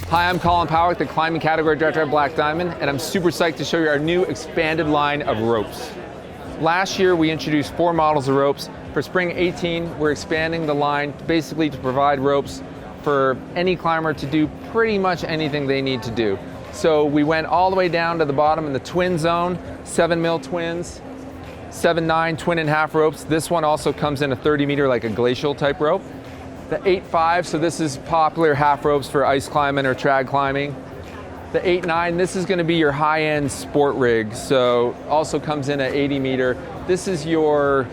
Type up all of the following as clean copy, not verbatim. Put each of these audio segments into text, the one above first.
Hi, I'm Kolin Powick, the climbing category director at Black Diamond, and I'm super psyched to show you our new expanded line of ropes. Last year, we introduced 4 models of ropes. For spring 18, we're expanding the line basically to provide ropes for any climber to do pretty much anything they need to do. So we went all the way down to the bottom in the twin zone, 7mm twins, 7/9 twin and half ropes. This one also comes in a 30 meter, like a glacial type rope. The 8/5, so this is popular half ropes for ice climbing or trad climbing. The 8/9, this is gonna be your high-end sport rig, so also comes in at 80 meter. This is you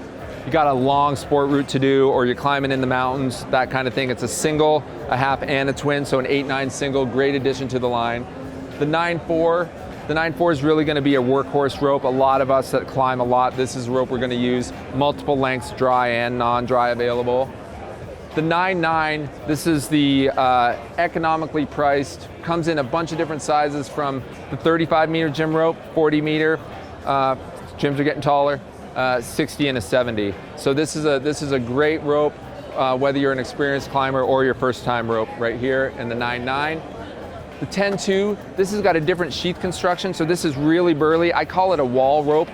got a long sport route to do, or you're climbing in the mountains, that kind of thing. It's a single, a half, and a twin, so an 8/9 single, great addition to the line. The 9/4, the 9/4 is really gonna be a workhorse rope. A lot of us that climb a lot, this is a rope we're gonna use. Multiple lengths, dry and non-dry available. The 9/9, this is the economically priced, comes in a bunch of different sizes from the 35 meter gym rope, 40 meter, gyms are getting taller, 60 and a 70. So this is a great rope, whether you're an experienced climber or your first time rope right here in the 9/9. The 10/2, this has got a different sheath construction, so this is really burly. I call it a wall rope.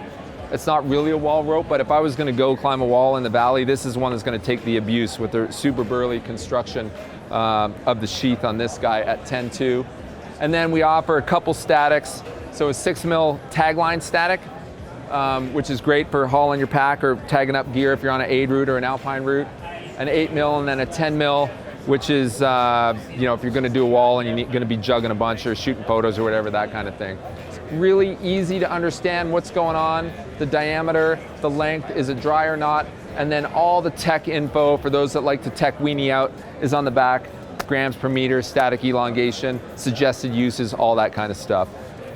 It's not really a wall rope, but if I was gonna go climb a wall in the valley, this is one that's gonna take the abuse with the super burly construction of the sheath on this guy at 10/2. And then we offer a couple statics. So a 6mm tagline static, which is great for hauling your pack or tagging up gear if you're on an aid route or an alpine route. An 8mm and then a 10mm, which is, if you're gonna do a wall and you're gonna be jugging a bunch or shooting photos or whatever, that kind of thing. Really easy to understand what's going on, the diameter, the length, is it dry or not, and then all the tech info for those that like to tech weenie out is on the back, grams per meter, static elongation, suggested uses, all that kind of stuff.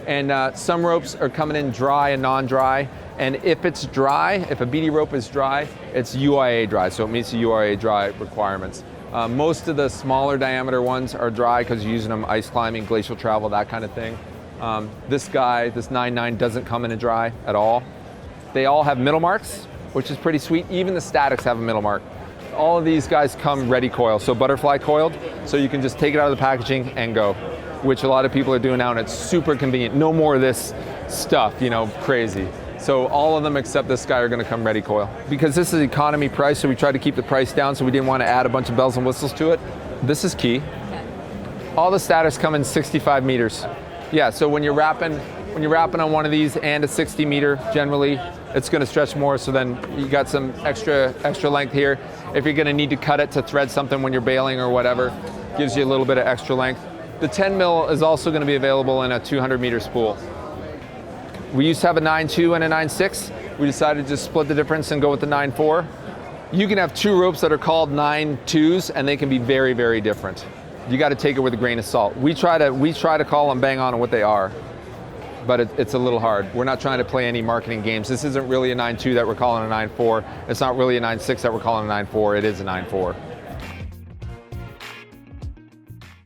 And some ropes are coming in dry and non-dry, and if it's dry, if a BD rope is dry, it's UIAA dry, so it meets the UIAA dry requirements. Most of the smaller diameter ones are dry because you're using them ice climbing, glacial travel, that kind of thing. This guy, this 9/9, doesn't come in a dry at all. They all have middle marks, which is pretty sweet. Even the statics have a middle mark. All of these guys come ready coiled, so butterfly coiled, so you can just take it out of the packaging and go, which a lot of people are doing now, and it's super convenient. No more of this stuff, crazy. So all of them except this guy are gonna come ready coil. Because this is economy price, so we tried to keep the price down, so we didn't want to add a bunch of bells and whistles to it. This is key. All the statics come in 65 meters. Yeah, so when you're wrapping on one of these and a 60 meter, generally, it's gonna stretch more, so then you got some extra length here. If you're gonna need to cut it to thread something when you're bailing or whatever, gives you a little bit of extra length. The 10mm is also gonna be available in a 200 meter spool. We used to have a 9/2 and a 9/6. We decided to just split the difference and go with the 9/4. You can have 2 ropes that are called 9/2s, and they can be very, very different. You got to take it with a grain of salt. We try to call them bang on what they are, but it's a little hard. We're not trying to play any marketing games. This isn't really a 9/2 that we're calling a 9/4. It's not really a 9/6 that we're calling a 9/4. It is a 9/4.